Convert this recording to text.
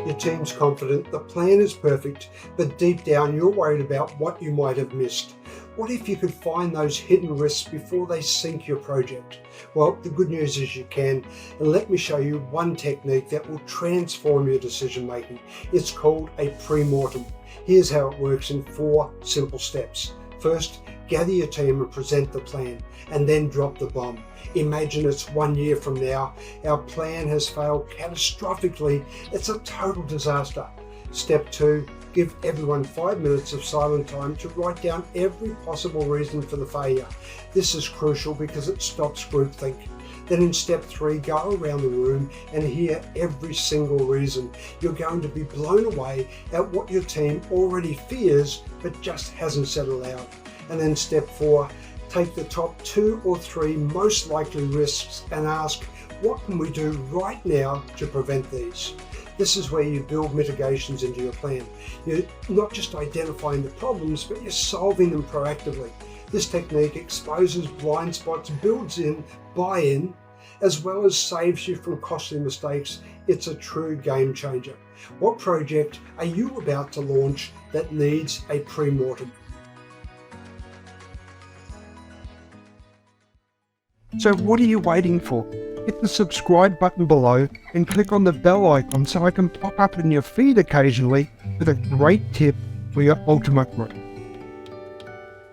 Your team's confident, the plan is perfect, but deep down you're worried about what you might have missed. What if you could find those hidden risks before they sink your project? Well, the good news is you can, and let me show you one technique that will transform your decision making. It's called a pre-mortem. Here's how it works in 4 simple steps. First, gather your team and present the plan, and then drop the bomb. Imagine it's 1 year from now. Our plan has failed catastrophically. It's a total disaster. Step 2, give everyone 5 minutes of silent time to write down every possible reason for the failure. This is crucial because it stops groupthink. Then in step 3, go around the room and hear every single reason. You're going to be blown away at what your team already fears but just hasn't said aloud. And then step 4, take the top 2 or 3 most likely risks and ask, what can we do right now to prevent these? This is where you build mitigations into your plan. You're not just identifying the problems, but you're solving them proactively. This technique exposes blind spots, builds in buy-in, as well as saves you from costly mistakes. It's a true game changer. What project are you about to launch that needs a pre-mortem? So what are you waiting for? Hit the subscribe button below and click on the bell icon so I can pop up in your feed occasionally with a great tip for your ultimate growth.